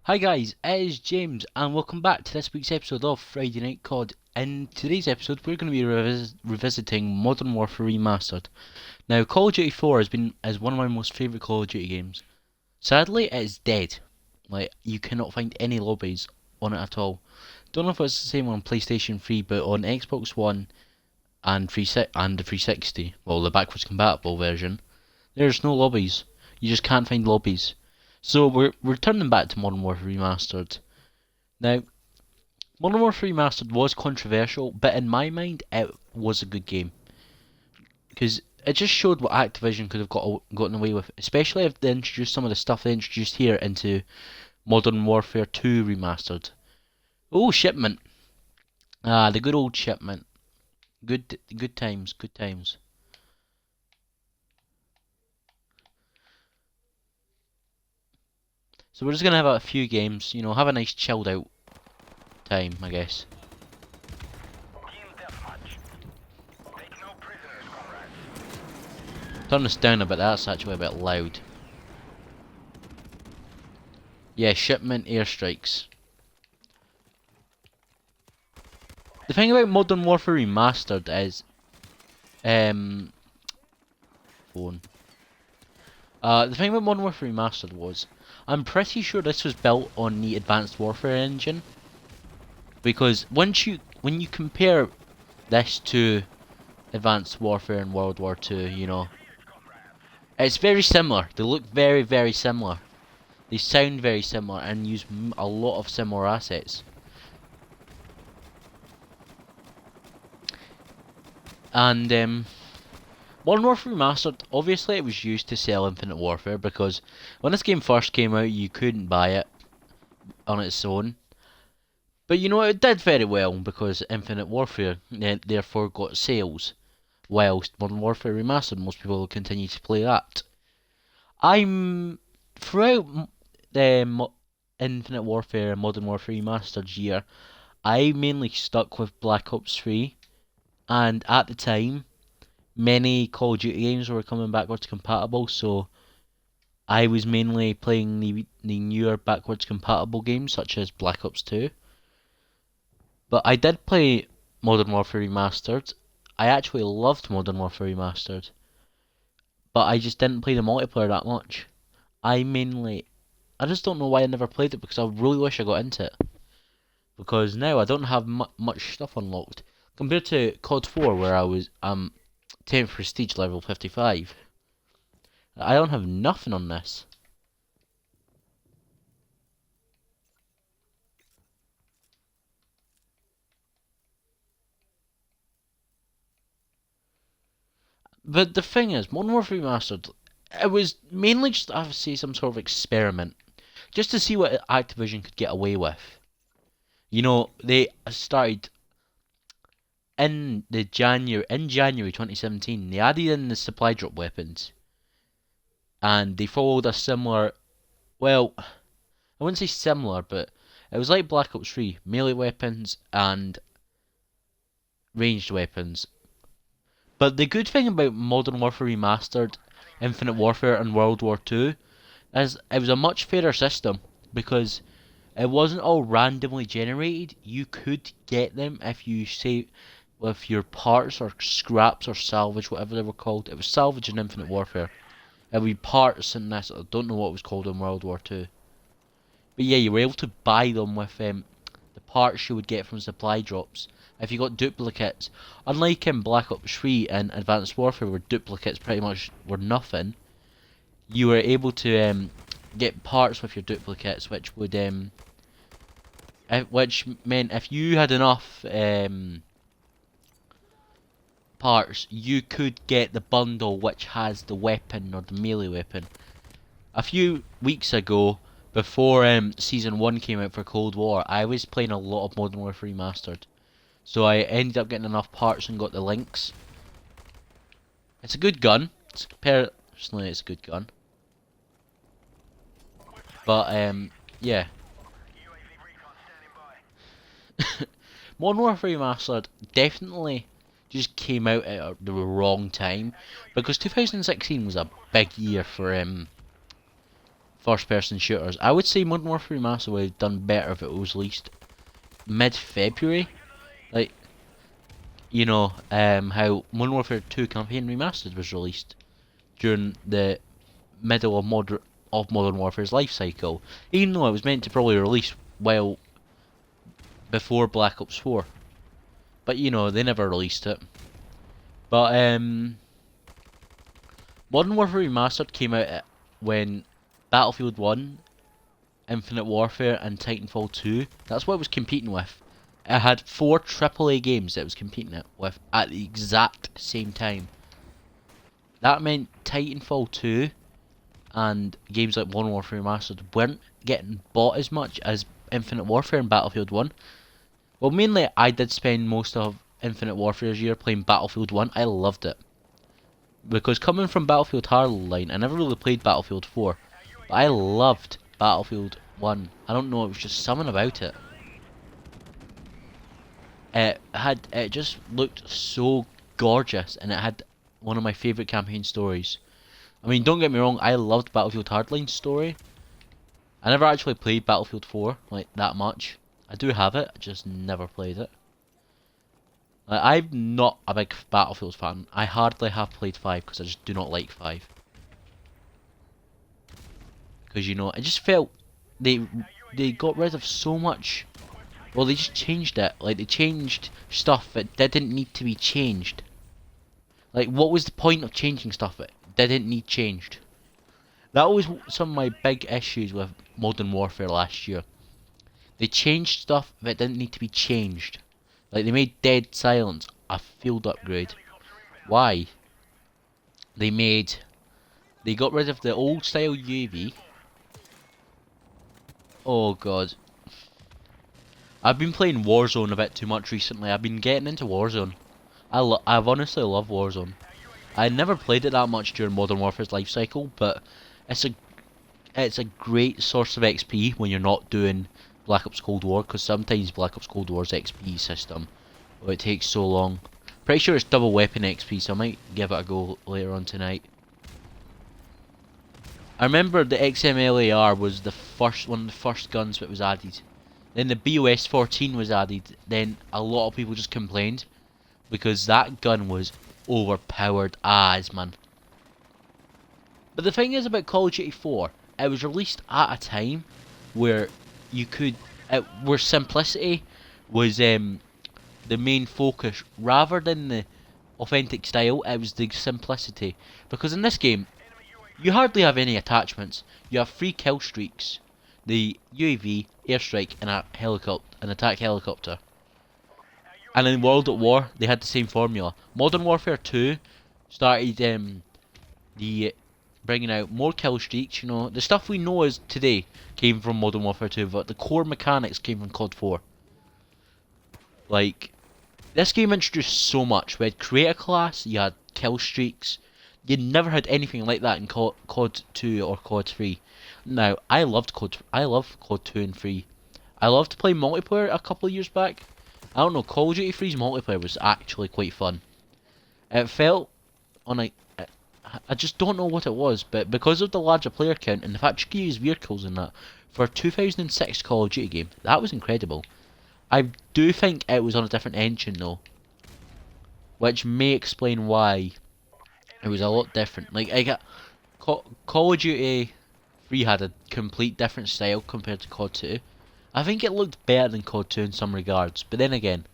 Hi guys, it is James and welcome back to this week's episode of Friday Night COD. In today's episode we're going to be revisiting Modern Warfare Remastered. Now Call of Duty 4 is one of my most favourite Call of Duty games. Sadly it is dead. Like, you cannot find any lobbies on it at all. Don't know if it's the same on PlayStation 3, but on Xbox One and the 360, well, the backwards compatible version, there's no lobbies. You just can't find lobbies. So we're returning back to Modern Warfare Remastered. Now, Modern Warfare Remastered was controversial, but in my mind, it was a good game because it just showed what Activision could have gotten away with, especially if they introduced some of the stuff they introduced here into Modern Warfare 2 Remastered. Oh, shipment! Ah, the good old shipment. Good times, good times. So we're just gonna have a few games, have a nice chilled out time, I guess. Turn this down a bit, that's actually a bit loud. Yeah, shipment airstrikes. The thing about Modern Warfare Remastered is, phone. The thing about Modern Warfare Remastered was, I'm pretty sure this was built on the Advanced Warfare engine, because when you compare this to Advanced Warfare and World War II, it's very similar. They look very, very similar. They sound very similar and use a lot of similar assets. And Modern Warfare Remastered, obviously it was used to sell Infinite Warfare, because when this game first came out you couldn't buy it on its own. But it did very well because Infinite Warfare therefore got sales, whilst Modern Warfare Remastered, most people will continue to play that. Throughout Infinite Warfare and Modern Warfare Remastered year, I mainly stuck with Black Ops 3, and at the time, many Call of Duty games were coming backwards compatible, so I was mainly playing the newer backwards compatible games such as Black Ops 2. But I did play Modern Warfare Remastered. I actually loved Modern Warfare Remastered, but I just didn't play the multiplayer that much. I just don't know why I never played it, because I really wish I got into it. Because now I don't have much stuff unlocked compared to COD 4, where I was 10th prestige level 55. I don't have nothing on this. But the thing is, Modern Warfare Remastered, it was mainly just, I would say, some sort of experiment, just to see what Activision could get away with. They started in January 2017. They added in the supply drop weapons, and they followed a similar, well, I wouldn't say similar, but it was like Black Ops 3, melee weapons and ranged weapons. But the good thing about Modern Warfare Remastered, Infinite Warfare, and World War II is it was a much fairer system, because it wasn't all randomly generated. You could get them if you say with your parts or scraps or salvage, whatever they were called. It was salvage in Infinite Warfare. It would be parts in this. I don't know what it was called in World War II. But yeah, you were able to buy them with the parts you would get from supply drops. If you got duplicates, unlike in Black Ops 3 and Advanced Warfare, where duplicates pretty much were nothing, you were able to get parts with your duplicates, which meant if you had enough parts, you could get the bundle which has the weapon or the melee weapon. A few weeks ago, before Season 1 came out for Cold War, I was playing a lot of Modern Warfare Remastered. So I ended up getting enough parts and got the links. It's a good gun. Personally, it's a good gun. But, yeah. Modern Warfare Remastered definitely just came out at the wrong time, because 2016 was a big year for first-person shooters. I would say Modern Warfare Remastered would have done better if it was released mid-February. Like, you know, how Modern Warfare 2 Campaign Remastered was released during the middle of Modern Warfare's life cycle, even though it was meant to probably release well before Black Ops 4. But you know, they never released it. But Modern Warfare Remastered came out when Battlefield 1, Infinite Warfare, and Titanfall 2. That's what it was competing with. It had 4 AAA games that it was competing with at the exact same time. That meant Titanfall 2 and games like Modern Warfare Remastered weren't getting bought as much as Infinite Warfare and Battlefield 1. Well, mainly I did spend most of Infinite Warfare's year playing Battlefield 1. I loved it. Because coming from Battlefield Hardline, I never really played Battlefield 4. But I loved Battlefield 1. I don't know, it was just something about it. It just looked so gorgeous, and it had one of my favourite campaign stories. I mean, don't get me wrong, I loved Battlefield Hardline's story. I never actually played Battlefield 4, like, that much. I do have it, I just never played it. Like, I'm not a big Battlefield fan. I hardly have played 5, because I just do not like 5. Because, you know, I just felt they got rid of so much. Well, they just changed it. Like, they changed stuff that didn't need to be changed. Like, what was the point of changing stuff that didn't need changed? That was some of my big issues with Modern Warfare last year. They changed stuff that didn't need to be changed. Like, they made Dead Silence a field upgrade. Why? They got rid of the old style UAV. Oh god. I've been playing Warzone a bit too much recently. I've been getting into Warzone. I've honestly loved Warzone. I never played it that much during Modern Warfare's life cycle, but it's a great source of XP when you're not doing Black Ops Cold War, because sometimes Black Ops Cold War's XP system, it takes so long. Pretty sure it's double weapon XP, so I might give it a go later on tonight. I remember the XMLAR was one of the first guns that was added. Then the BOS 14 was added. Then a lot of people just complained because that gun was overpowered as, man. But the thing is about Call of Duty 4, it was released at a time where you could, where simplicity was the main focus rather than the authentic style. It was the simplicity, because in this game you hardly have any attachments. You have 3 kill streaks, the UAV, airstrike, and an attack helicopter. And in World at War, they had the same formula. Modern Warfare 2 started the bringing out more kill streaks. You know, the stuff we know as today came from Modern Warfare 2, but the core mechanics came from COD 4. Like, this game introduced so much. We had creator class, you had kill streaks. You never had anything like that in COD 2 or COD 3. Now, I love COD 2 and 3. I loved playing multiplayer a couple of years back. I don't know, Call of Duty 3's multiplayer was actually quite fun. It felt I just don't know what it was, but because of the larger player count and the fact you could use vehicles in that, for a 2006 Call of Duty game, that was incredible. I do think it was on a different engine though, which may explain why it was a lot different. Like, Call of Duty 3 had a complete different style compared to COD 2. I think it looked better than COD 2 in some regards, but then again,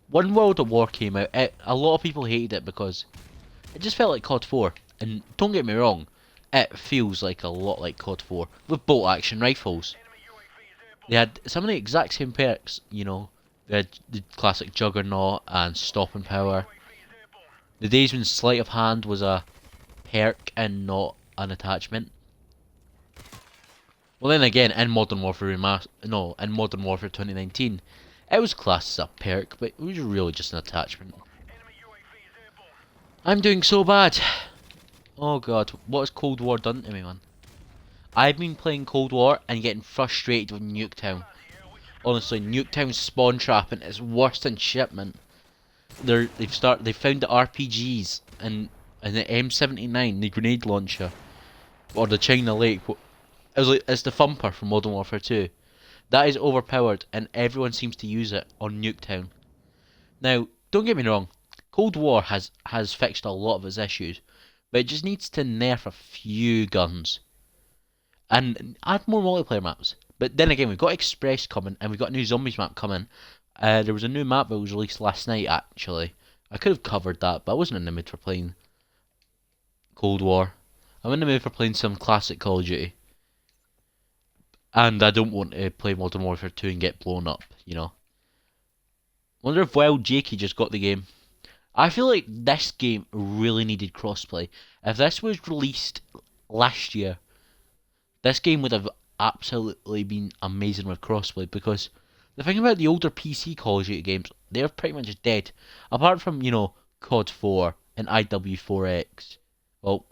when World at War came out, a lot of people hated it because it just felt like COD 4. And don't get me wrong, it feels like a lot like COD 4 with bolt action rifles. They had some of the exact same perks, you know. They had the classic Juggernaut and Stopping Power. The days when Sleight of Hand was a perk and not an attachment. Well, then again, in Modern Warfare in Modern Warfare 2019, it was classed as a perk, but it was really just an attachment. I'm doing so bad. Oh god, what has Cold War done to me, man? I've been playing Cold War and getting frustrated with Nuketown. Honestly, Nuketown's spawn trapping is worse than shipment. They've found the RPGs and the M79, the grenade launcher, or the China Lake. It was like it's the thumper from Modern Warfare 2. That is overpowered, and everyone seems to use it on Nuketown. Now, don't get me wrong, Cold War has fixed a lot of its issues, but it just needs to nerf a few guns and add more multiplayer maps. But then again, we've got Express coming, and we've got a new Zombies map coming. There was a new map that was released last night, actually. I could have covered that, but I wasn't in the mood for playing Cold War. I'm in the mood for playing some classic Call of Duty. And I don't want to play Modern Warfare 2 and get blown up, you know. Wonder if Wild Jakey just got the game. I feel like this game really needed crossplay. If this was released last year, this game would have absolutely been amazing with crossplay, because the thing about the older PC Call of Duty games, they're pretty much dead. Apart from, you know, COD 4 and IW4X. Well,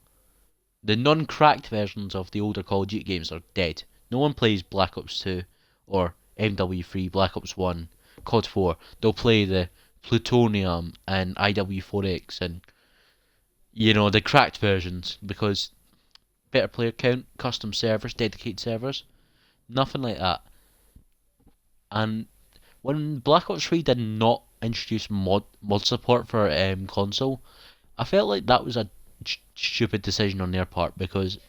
the non-cracked versions of the older Call of Duty games are dead. No one plays Black Ops 2 or MW3, Black Ops 1, COD 4. They'll play the Plutonium and IW4X and, you know, the cracked versions, because better player count, custom servers, dedicated servers, nothing like that. And when Black Ops 3 did not introduce mod support for console, I felt like that was a stupid decision on their part, because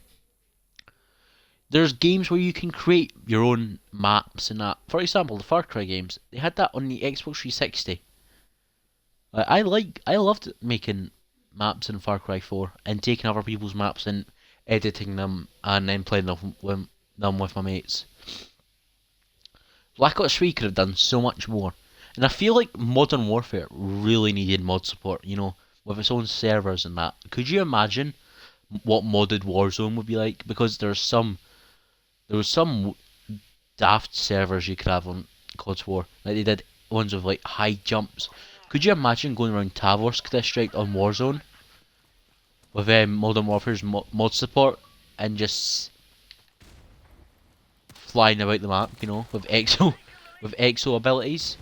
there's games where you can create your own maps and that. For example, the Far Cry games, they had that on the Xbox 360. I loved making maps in Far Cry 4 and taking other people's maps and editing them and then playing them with my mates. Black Ops 3 could have done so much more. And I feel like Modern Warfare really needed mod support, you know, with its own servers and that. Could you imagine what modded Warzone would be like? Because there was some daft servers you could have on COD 4. Like they did ones with like high jumps. Could you imagine going around Tavorsk District on Warzone with Modern Warfare's mod support and just flying about the map, you know, with exo abilities?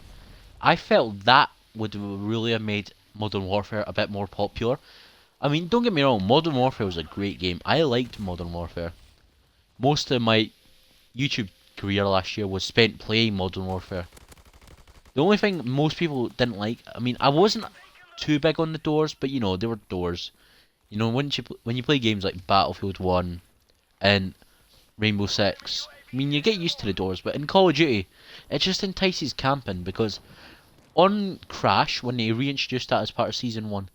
I felt that would really have made Modern Warfare a bit more popular. I mean, don't get me wrong, Modern Warfare was a great game. I liked Modern Warfare. Most of my YouTube career last year was spent playing Modern Warfare. The only thing most people didn't like, I mean, I wasn't too big on the doors, but you know, they were doors. You know, when you play games like Battlefield 1 and Rainbow Six, I mean, you get used to the doors, but in Call of Duty, it just entices camping, because on Crash, when they reintroduced that as part of Season 1,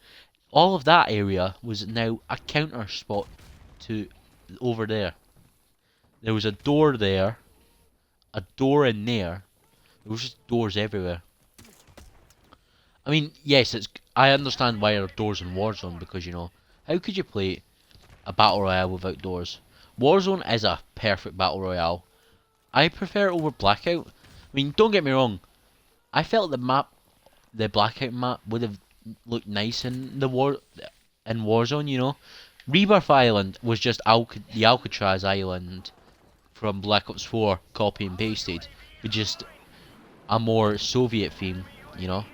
all of that area was now a counter spot to over there. There was a door there, a door in there. There was just doors everywhere. I mean, yes, I understand why there are doors in Warzone, because, you know, how could you play a Battle Royale without doors? Warzone is a perfect Battle Royale. I prefer it over Blackout. I mean, don't get me wrong. I felt the Blackout map would have looked nice in Warzone, you know. Rebirth Island was just the Alcatraz Island from Black Ops 4, copy and pasted, with just a more Soviet theme, you know.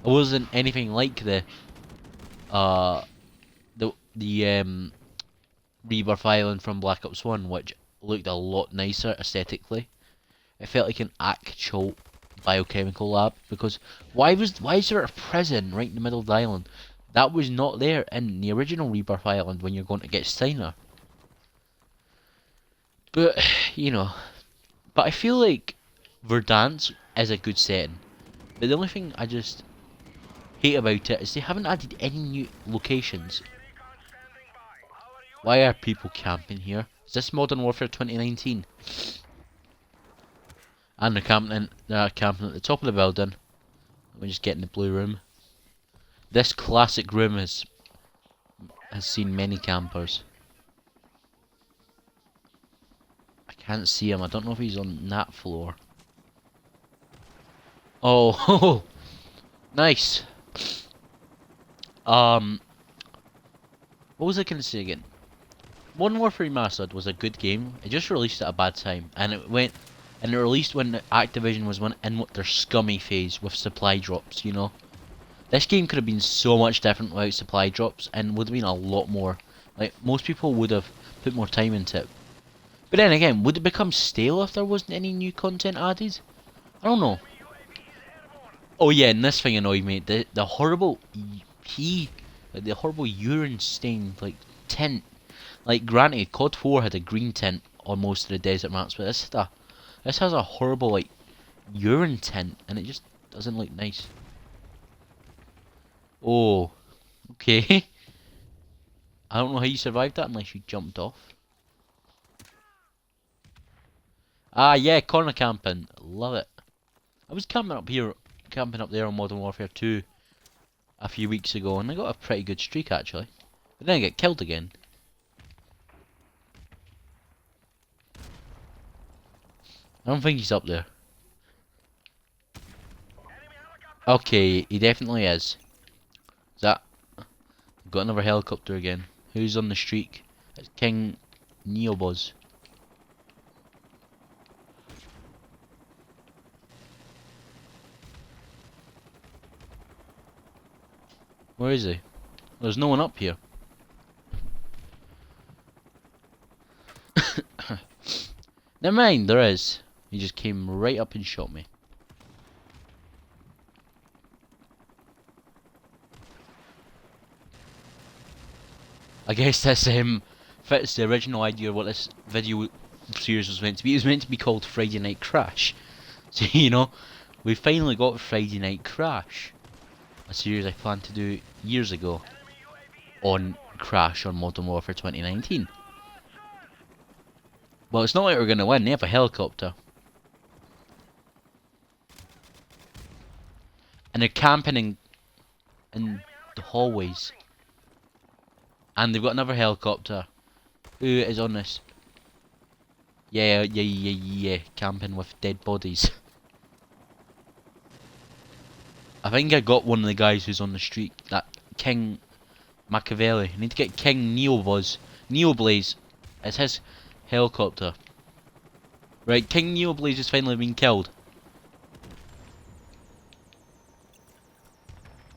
It wasn't anything like the Rebirth Island from Black Ops 1, which looked a lot nicer aesthetically. It felt like an actual biochemical lab, because why is there a prison right in the middle of the island? That was not there in the original Rebirth Island when you're going to get Steiner. But, you know, but I feel like Verdansk is a good setting. But the only thing I just hate about it is they haven't added any new locations. Why are people camping here? Is this Modern Warfare 2019? And they're camping at the top of the building. Let me just get in the blue room. This classic room has seen many campers. I can't see him. I don't know if he's on that floor. Oh, nice. What was I gonna say again? Modern Warfare Remastered was a good game. It just released at a bad time, and it released when Activision was in their scummy phase with supply drops. You know, this game could have been so much different without supply drops, and would have been a lot more. Like, most people would have put more time into it. But then again, would it become stale if there wasn't any new content added? I don't know. Oh yeah, and this thing annoyed me. The horrible pee, like the horrible urine stain, like tint. Like granted, COD 4 had a green tint on most of the desert maps, but this has a horrible like urine tint, and it just doesn't look nice. Oh, okay. I don't know how you survived that unless you jumped off. Ah yeah, corner camping, love it. I was camping up there on Modern Warfare 2 a few weeks ago, and I got a pretty good streak actually. But then I get killed again. I don't think he's up there. Okay, he definitely is. Is that? Got another helicopter again. Who's on the streak? It's King Neobuzz. Where is he? There's no one up here. Never mind, there is. He just came right up and shot me. I guess this fits the original idea of what this video series was meant to be. It was meant to be called Friday Night Crash. So, you know, we finally got Friday Night Crash. A series I planned to do years ago on Crash on Modern Warfare 2019. Well, it's not like we're going to win. They have a helicopter. And they're camping in the hallways. And they've got another helicopter. Who is on this? Yeah. Camping with dead bodies. I think I got one of the guys who's on the street. That King Machiavelli. I need to get King Neobuzz. Neoblaze. It's his helicopter. Right, King Neoblaze has finally been killed.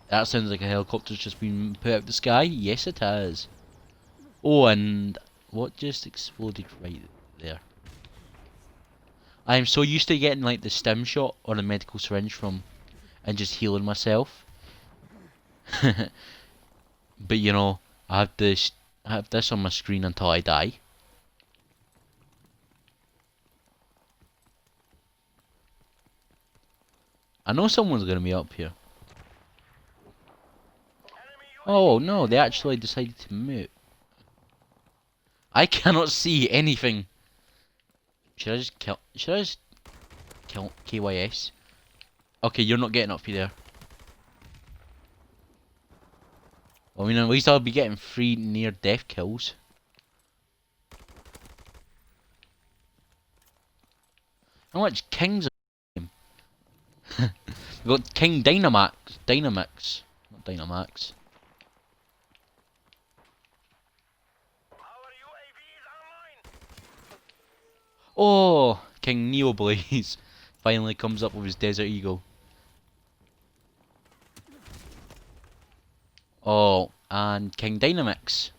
That sounds like a helicopter's just been put out of the sky. Yes, it has. Oh, and what just exploded right there? I'm so used to getting like the stim shot or the medical syringe from and just healing myself. But you know, I have this on my screen until I die. I know someone's gonna be up here. Oh no, they actually decided to move. I cannot see anything. Should I just kill KYS? Okay, you're not getting up here. Well, I mean, at least I'll be getting 3 near-death kills. How much kings are in the game? We've got King Dynamax, not Dynamax. Oh, King Neoblaze finally comes up with his Desert Eagle. Oh, and King Dynamix.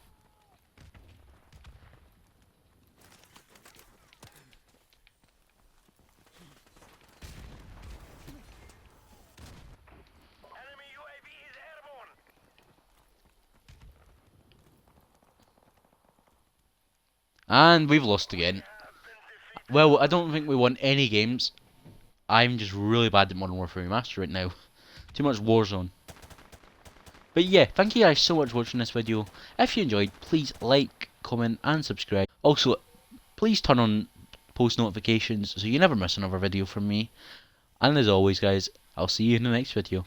And we've lost again. Well, I don't think we won any games. I'm just really bad at Modern Warfare Remastered right now. Too much Warzone. But yeah, thank you guys so much for watching this video. If you enjoyed, please like, comment and subscribe. Also, please turn on post notifications so you never miss another video from me. And as always guys, I'll see you in the next video.